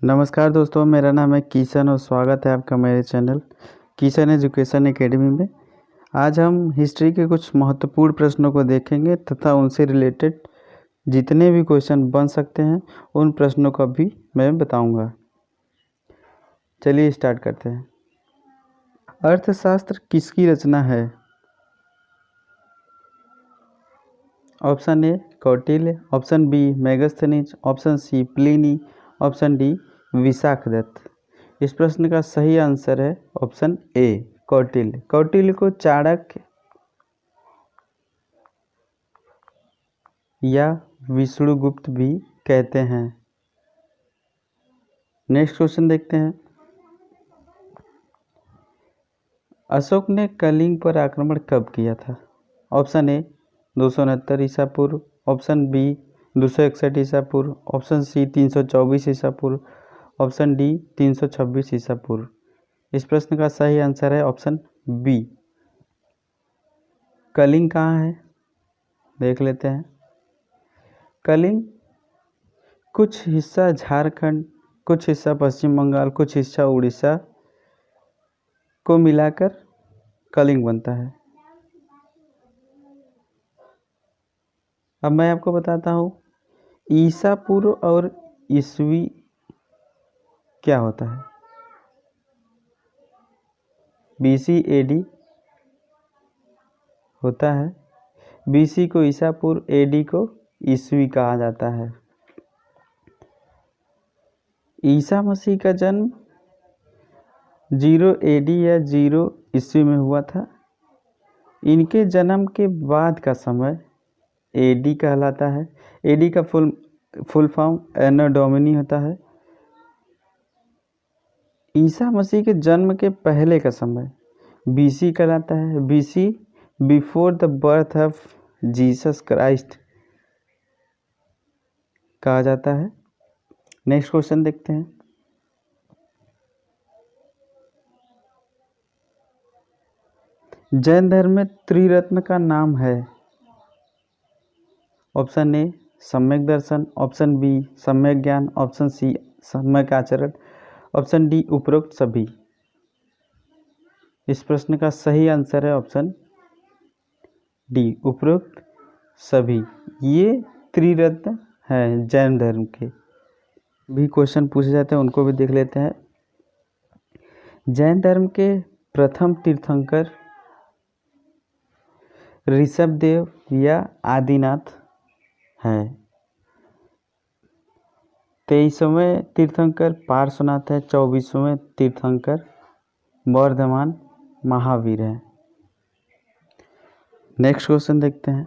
नमस्कार दोस्तों, मेरा नाम है किशन और स्वागत है आपका मेरे चैनल किशन एजुकेशन एकेडमी में। आज हम हिस्ट्री के कुछ महत्वपूर्ण प्रश्नों को देखेंगे तथा उनसे रिलेटेड जितने भी क्वेश्चन बन सकते हैं उन प्रश्नों का भी मैं बताऊंगा। चलिए स्टार्ट करते हैं। अर्थशास्त्र किसकी रचना है? Option A Kautilya, option B Megasthenes, option C Pliny, option D Vishakhadatta. इस प्रश्न का सही आंसर है ऑप्शन ए कौटिल्य। कौटिल्य को चाणक्य या विष्णुगुप्त भी कहते हैं। नेक्स्ट क्वेश्चन देखते हैं। अशोक ने कलिंग पर आक्रमण कब किया था? ऑप्शन ए 269 ईसा पूर्व, ऑप्शन बी 261 ईसा पूर्व, ऑप्शन सी 324 ईसा पूर्व, ऑप्शन डी 326 ईसा पूर्व। इस प्रश्न का सही आंसर है ऑप्शन बी। कलिंग कहाँ है देख लेते हैं। कलिंग कुछ हिस्सा झारखंड, कुछ हिस्सा पश्चिम बंगाल, कुछ हिस्सा उड़ीसा को मिलाकर कलिंग बनता है। अब मैं आपको बताता हूँ ईसा पूर्व और ईसवी क्या होता है। बीसी एडी होता है। बीसी को ईसा पूर्व, एडी को ईसवी कहा जाता है। ईसा मसीह का जन्म 0 एडी या 0 ईस्वी में हुआ था। इनके जन्म के बाद का समय एडी कहलाता है। एडी का फुल फॉर्म एनो डोमिनी होता है। ईसा मसीह के जन्म के पहले का समय बीसी कहलाता है। BC before the birth of Jesus Christ कहा जाता है। नेक्स्ट क्वेश्चन देखते हैं। जैन धर्म में त्रिरत्न का नाम है। ऑप्शन ए सम्यक दर्शन, ऑप्शन बी सम्यक ज्ञान, ऑप्शन सी सम्यक आचरण, ऑप्शन डी उपरोक्त सभी। इस प्रश्न का सही आंसर है ऑप्शन डी उपरोक्त सभी। ये त्रिरत्न हैं जैन धर्म के। भी क्वेश्चन पूछे जाते हैं उनको भी देख लेते हैं। जैन धर्म के प्रथम तीर्थंकर ऋषभदेव या आदिनाथ हैं। 23वें तीर्थंकर पार्श्वनाथ है। 24वें तीर्थंकर वर्धमान महावीर है। नेक्स्ट क्वेश्चन देखते हैं।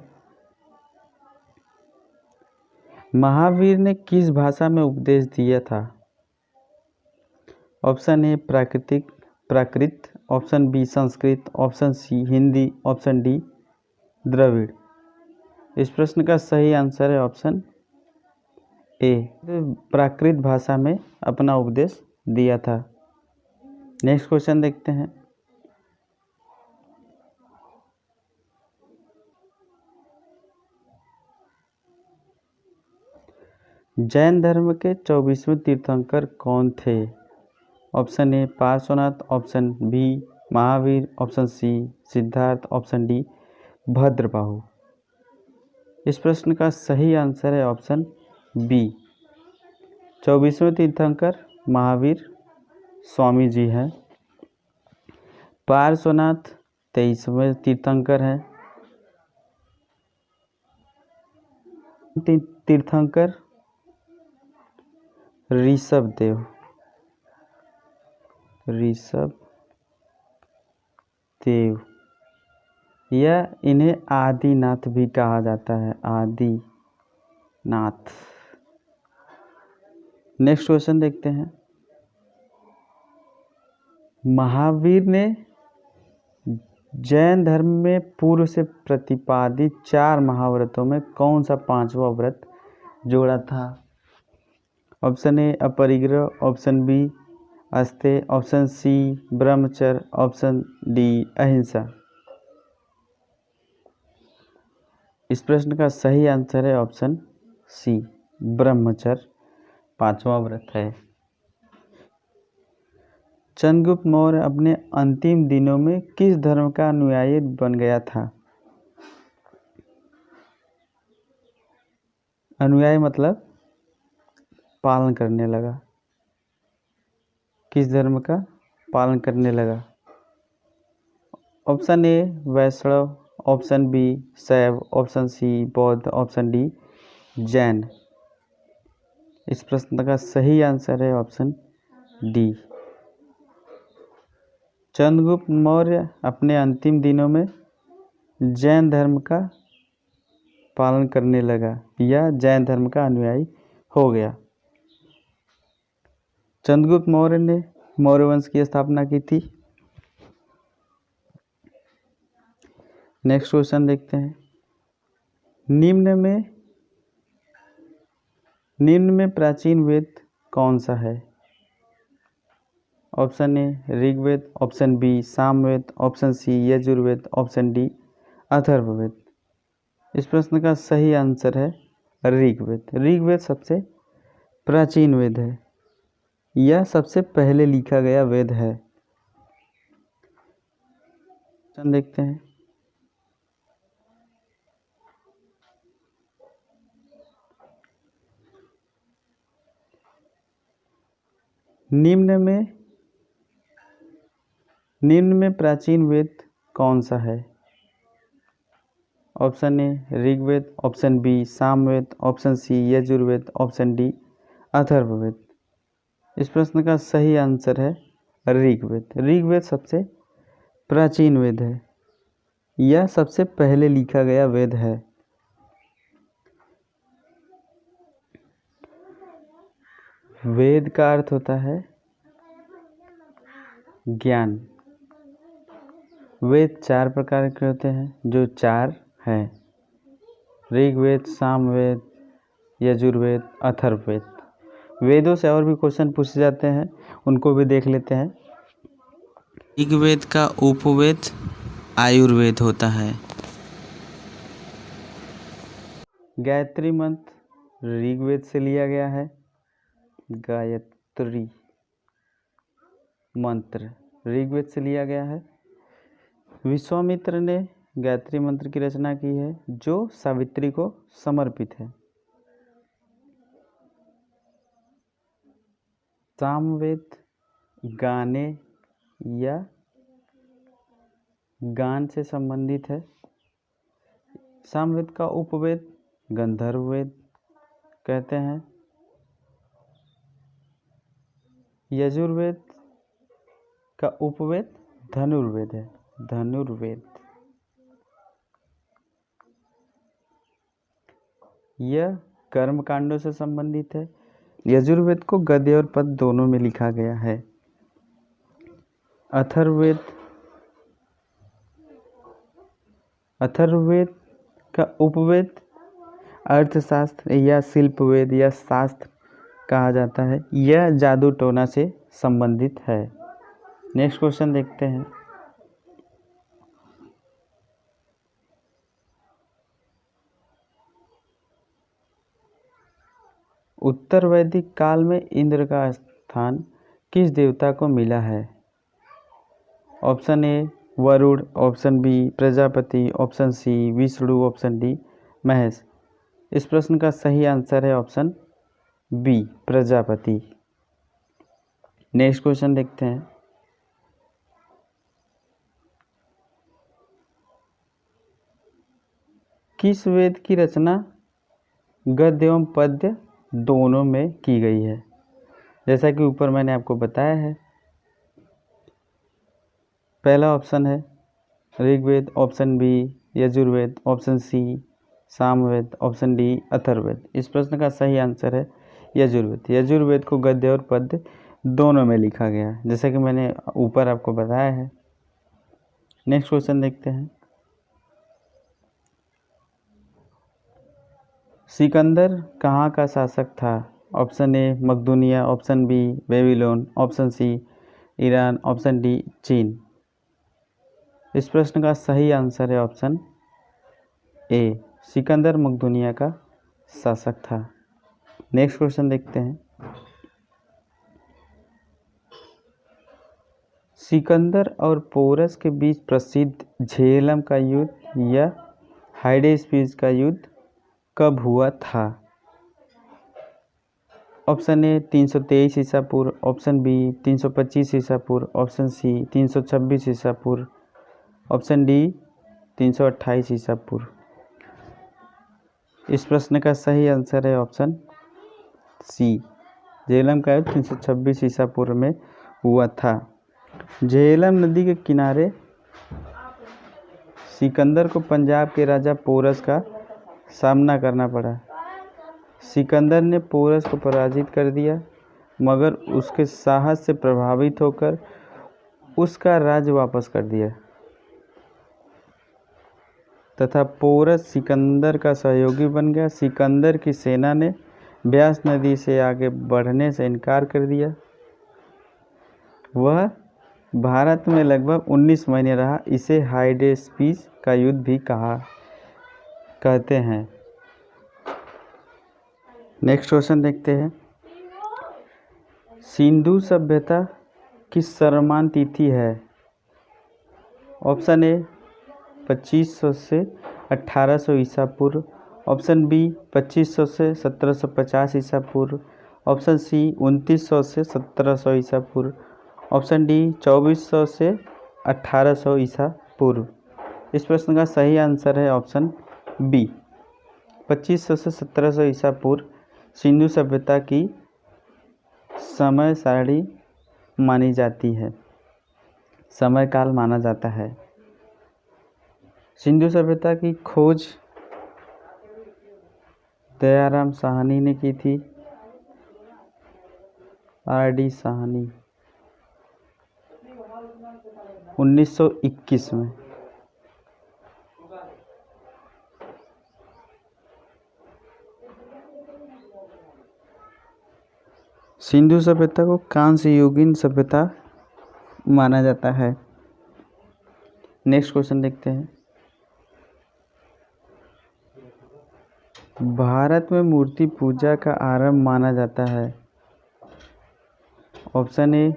महावीर ने किस भाषा में उपदेश दिया था? Option A Prakrit, option B Sanskrit, option C Hindi, option D Dravid. इस प्रश्न का सही आंसर है ऑप्शन ए प्राकृत भाषा में अपना उपदेश दिया था। नेक्स्ट क्वेश्चन देखते हैं। जैन धर्म के 24वें तीर्थंकर कौन थे? Option A Parshvanath, option B Mahavir, option C Siddharth, option D Bhadrabahu. इस प्रश्न का सही आंसर है ऑप्शन बी 24वें तीर्थंकर महावीर स्वामी जी हैं। पार्श्वनाथ 23वें तीर्थंकर हैं। तीर्थंकर ऋषभदेव या इन्हें आदिनाथ भी कहा जाता है, आदिनाथ। नेक्स्ट क्वेश्चन देखते हैं। महावीर ने जैन धर्म में पूर्व से प्रतिपादित 4 महाव्रतों में कौन सा 5वां व्रत जोड़ा था? ऑप्शन ए अपरिग्रह, ऑप्शन बी अस्तेय, ऑप्शन सी ब्रह्मचर्य, ऑप्शन डी अहिंसा। इस प्रश्न का सही आंसर है ऑप्शन सी ब्रह्मचर्य 5वां व्रत है। चंद्रगुप्त मौर्य अपने अंतिम दिनों में किस धर्म का अनुयायी बन गया था? अनुयायी मतलब पालन करने लगा। किस धर्म का पालन करने लगा? Option A Vaishnav, option B Shaiva, option C Bauddh, option D Jain. इस प्रश्न का सही आंसर है ऑप्शन डी। चंद्रगुप्त मौर्य अपने अंतिम दिनों में जैन धर्म का पालन करने लगा या जैन धर्म का अनुयायी हो गया। चंद्रगुप्त मौर्य ने मौर्य वंश की स्थापना की थी। नेक्स्ट क्वेश्चन देखते हैं। निम्न में प्राचीन वेद कौन सा है? Option A Rigveda, option B Samaveda, option C Yajurveda, option D Atharvaveda. इस प्रश्न का सही आंसर है ऋग्वेद। ऋग्वेद सबसे प्राचीन वेद है, यह सबसे पहले लिखा गया वेद है। देखते हैं। निम्न में प्राचीन वेद कौन सा है? Option A Rigveda, option B Samaveda, option C Yajurveda, option D Atharvaveda. इस प्रश्न का सही आंसर है ऋग्वेद। ऋग्वेद सबसे प्राचीन वेद है, यह सबसे पहले लिखा गया वेद है। वेद का अर्थ होता है ज्ञान। वेद 4 प्रकार के होते हैं, जो 4 हैं: ऋग्वेद, सामवेद, यजुर्वेद, अथर्ववेद। वेदों से और भी क्वेश्चन पूछे जाते हैं, उनको भी देख लेते हैं। ऋग्वेद का उपवेद आयुर्वेद होता है। गायत्री मंत्र ऋग्वेद से लिया गया है। गायत्री मंत्र ऋग्वेद से लिया गया है। विश्वामित्र ने गायत्री मंत्र की रचना की है, जो सावित्री को समर्पित है। सामवेद गाने या गान से संबंधित है। सामवेद का उपवेद गंधर्व वेद कहते हैं। यजुर्वेद का उपवेद धनुर्वेद है। धनुर्वेद यह कर्म कांडों से संबंधित है। यजुर्वेद को गद्य और पद दोनों में लिखा गया है। अथर्ववेद का उपवेद अर्थशास्त्र या शिल्पवेद या शास्त्र कहा जाता है। यह जादू टोना से संबंधित है। नेक्स्ट क्वेश्चन देखते हैं। उत्तर वैदिक काल में इंद्र का स्थान किस देवता को मिला है? Option A Varun, option B Prajapati, option C Vishnu, option D Mahesh. इस प्रश्न का सही आंसर है option B Prajapati. Next question देखते हैं। किस वेद की रचना गद्य एवं पद्य दोनों में की गई है? जैसा कि ऊपर मैंने आपको बताया है। पहला ऑप्शन है Rigveda, option B Yajurveda, option C Samaveda, option D Atharvaveda. इस प्रश्न का सही आंसर है यजुर्वेद। यजुर्वेद को गद्य और पद्य दोनों में लिखा गया है, जैसा कि मैंने ऊपर आपको बताया है। नेक्स्ट क्वेश्चन देखते हैं। सिकंदर कहाँ का शासक था? ऑप्शन ए मकदूनिया, option B Babylon, option C Iran, option D चीन। इस प्रश्न का सही आंसर है ऑप्शन ए सिकंदर मकदूनिया का शासक था। नेक्स्ट क्वेश्चन देखते हैं। सिकंदर और पोरस के बीच प्रसिद्ध झेलम का युद्ध या हाइडेस्पिस का युद्ध कब हुआ था? ऑप्शन ए 323 ईसा पूर्व, ऑप्शन बी 325 ईसा पूर्व, ऑप्शन सी 326 ईसा पूर्व, ऑप्शन डी 328 ईसा पूर्व। इस प्रश्न का सही आंसर है ऑप्शन सी, झेलम का युद्ध 326 ईसा पूर्व में हुआ था। झेलम नदी के किनारे सिकंदर को पंजाब के राजा पोरस का सामना करना पड़ा। सिकंदर ने पोरस को पराजित कर दिया, मगर उसके साहस से प्रभावित होकर उसका राज्य वापस कर दिया तथा पोरस सिकंदर का सहयोगी बन गया। सिकंदर की सेना ने ब्यास नदी से आगे बढ़ने से इनकार कर दिया। वह भारत में लगभग 19 महीने रहा। इसे हाइडेस्पिस का युद्ध भी कहते हैं। नेक्स्ट क्वेश्चन देखते हैं। सिंधु सभ्यता की सर्वमान्य तिथि है? ऑप्शन ए 2500 से 1800 ईसा पूर्व, ऑप्शन बी 2500 से 1750 ईसा पूर्व, ऑप्शन सी 2900 से 1700 ईसा पूर्व, ऑप्शन डी 2400 से 1800 ईसा पूर्व। इस प्रश्न का सही आंसर है ऑप्शन बी, 2500 से 1700 ईसा पूर्व सिंधु सभ्यता की समय सारणी मानी जाती है, समय काल माना जाता है। सिंधु सभ्यता की खोज दयाराम साहनी ने की थी, आर.डी. साहनी 1921 में। सिंधु सभ्यता को कांस्य युगीन सभ्यता माना जाता है। नेक्स्ट क्वेश्चन देखते हैं। भारत में मूर्ति पूजा का आरंभ माना जाता है? ऑप्शन ए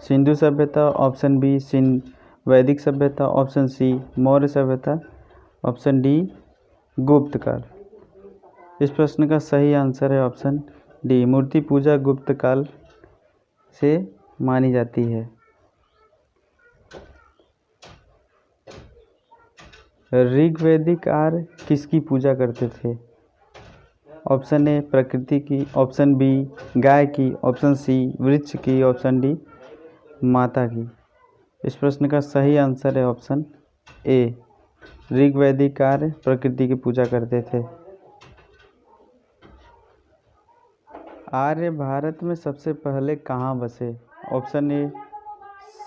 सिंधु सभ्यता, ऑप्शन बी वैदिक सभ्यता, ऑप्शन सी मौर्य सभ्यता, ऑप्शन डी गुप्त काल। इस प्रश्न का सही आंसर है ऑप्शन डी, मूर्ति पूजा गुप्त काल से मानी जाती है। ऋग्वैदिक आर्य किसकी पूजा करते थे? ऑप्शन ए प्रकृति की, ऑप्शन बी गाय की, ऑप्शन सी वृक्ष की, ऑप्शन डी माता की। इस प्रश्न का सही आंसर है ऑप्शन ए, ऋग्वैदिक आर्य प्रकृति की पूजा करते थे। आर्य भारत में सबसे पहले कहाँ बसे? ऑप्शन ए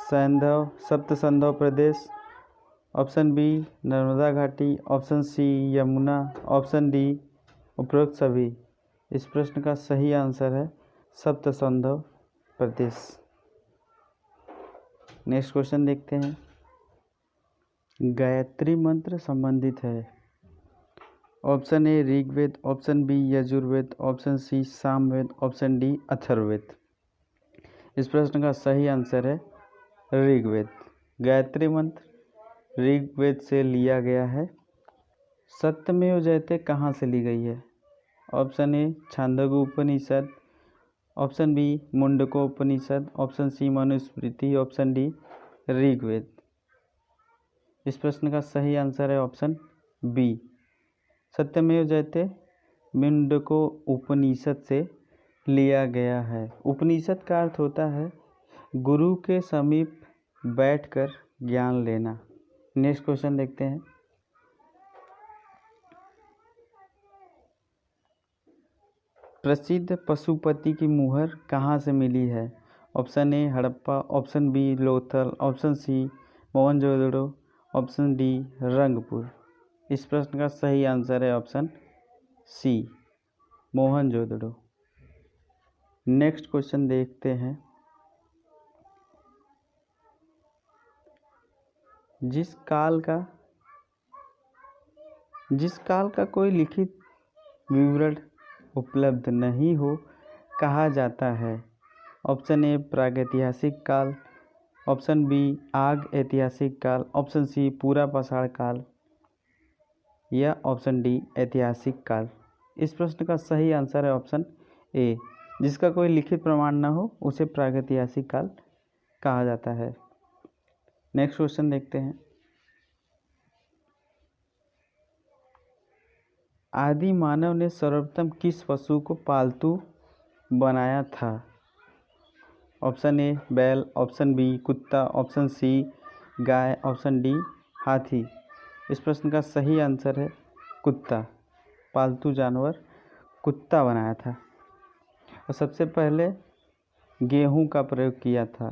सप्त सिंधु प्रदेश, ऑप्शन बी नर्मदा घाटी, option C Yamuna, option D उपरोक्त सभी। इस प्रश्न का सही आंसर है सप्त सिंधु प्रदेश। नेक्स्ट क्वेश्चन देखते हैं। गायत्री मंत्र संबंधित है? Option A Rigveda, option B Yajurveda, option C Samaveda, option D Atharvaveda. इस प्रश्न का सही आंसर है ऋग्वेद। गायत्री मंत्र ऋग्वेद से लिया गया है। सत्यमेव जयते कहाँ से ली गई है? Option A Chandogya Upanishad, option B Mundaka Upanishad, option C Manusmriti, option D Rigveda. इस प्रश्न का सही आंसर है ऑप्शन बी, सत्यमेव जयते मुंडको उपनिषद से लिया गया है। उपनिषद का अर्थ होता है गुरु के समीप बैठकर ज्ञान लेना। नेक्स्ट क्वेश्चन देखते हैं। प्रसिद्ध पशुपति की मुहर कहाँ से मिली है? Option A Harappa, option B Lothal, option C Mohenjodaro, option D Rangpur. इस प्रश्न का सही आंसर है option C, Mohenjodaro. Next question देखते हैं। जिस काल का कोई लिखित विवरण उपलब्ध नहीं हो कहा जाता है? ऑप्शन ए प्रागैतिहासिक काल, ऑप्शन बी आग ऐतिहासिक काल, ऑप्शन सी पूरा पाषाण काल या ऑप्शन डी ऐतिहासिक काल। इस प्रश्न का सही आंसर है ऑप्शन ए। जिसका कोई लिखित प्रमाण न हो उसे प्रागैतिहासिक काल कहा जाता है। नेक्स्ट क्वेश्चन देखते हैं। आदि मानव ने सर्वप्रथम किस पशु को पालतू बनाया था? ऑप्शन ए बैल, ऑप्शन बी कुत्ता, ऑप्शन सी गाय, ऑप्शन डी हाथी। इस प्रश्न का सही आंसर है कुत्ता। पालतू जानवर कुत्ता बनाया था और सबसे पहले गेहूं का प्रयोग किया था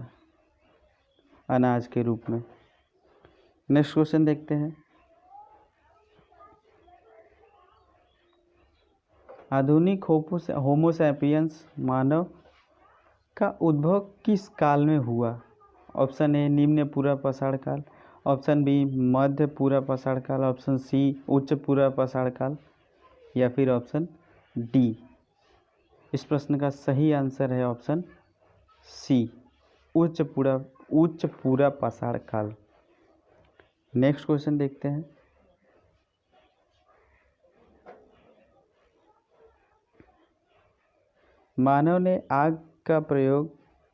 अनाज के रूप में। नेक्स्ट क्वेश्चन देखते हैं। आधुनिक होमो सैपियंस मानव का उद्भव किस काल में हुआ? ऑप्शन ए निम्न पूरा पाषाण काल, ऑप्शन बी मध्य पूरा पाषाण काल, ऑप्शन सी उच्च पूरा पाषाण काल या फिर ऑप्शन डी। इस प्रश्न का सही आंसर है ऑप्शन सी उच्च पूरा पाषाण काल। नेक्स्ट क्वेश्चन देखते हैं। मानव ने आग का प्रयोग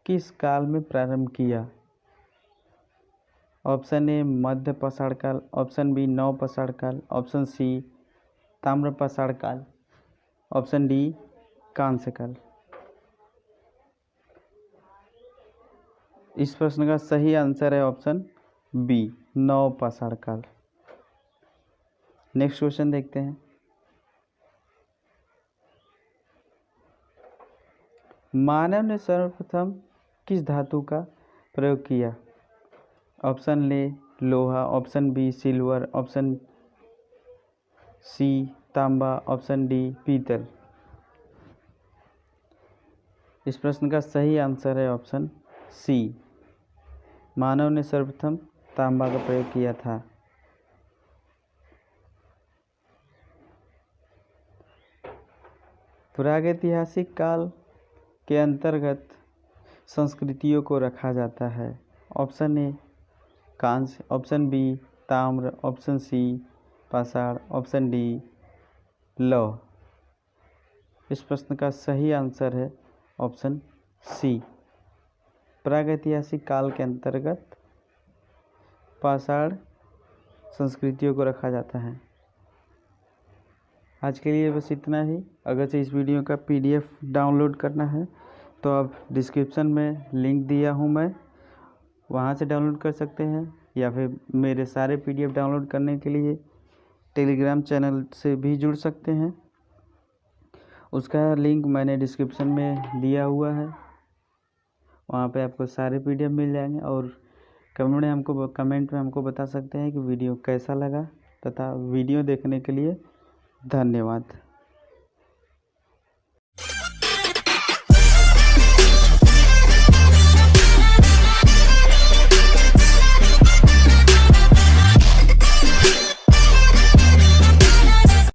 किस काल में प्रारंभ किया? ऑप्शन ए मध्य पाषाण काल, ऑप्शन बी नव पाषाण काल, ऑप्शन सी ताम्र पाषाण काल, ऑप्शन डी कांस्य काल। इस प्रश्न का सही आंसर है ऑप्शन बी नव पाषाण काल। नेक्स्ट क्वेश्चन देखते हैं। मानव ने सर्वप्रथम किस धातु का प्रयोग किया? ऑप्शन ले लोहा, option B silver, option C तांबा, ऑप्शन डी पीतल। इस प्रश्न का सही आंसर है ऑप्शन सी मानव ने सर्वप्रथम तांबा का प्रयोग किया था। प्रागैतिहासिक काल के अंतर्गत संस्कृतियों को रखा जाता है। ऑप्शन ए कांस्य, ऑप्शन बी ताम्र, ऑप्शन सी पाषाण, ऑप्शन डी लौह। इस प्रश्न का सही आंसर है ऑप्शन सी प्रागैतिहासिक काल के अंतर्गत पाषाण संस्कृतियों को रखा जाता है। आज के लिए बस इतना ही। अगर से इस वीडियो का PDF डाउनलोड करना है तो आप डिस्क्रिप्शन में लिंक दिया हूँ मैं, वहाँ से डाउनलोड कर सकते हैं या फिर मेरे सारे PDF डाउनलोड करने के लिए टेलीग्राम चैनल से भी जुड़ सकते हैं। उसका लिंक मैंने डिस्क्रिप्शन में दिया हुआ है, वहाँ पे आपको सारे PDF मिल जाएंगे। और कमेंट में हमको बता सकते हैं कि वीडियो कैसा लगा, तथा वीडियो देखने के लिए धन्यवाद।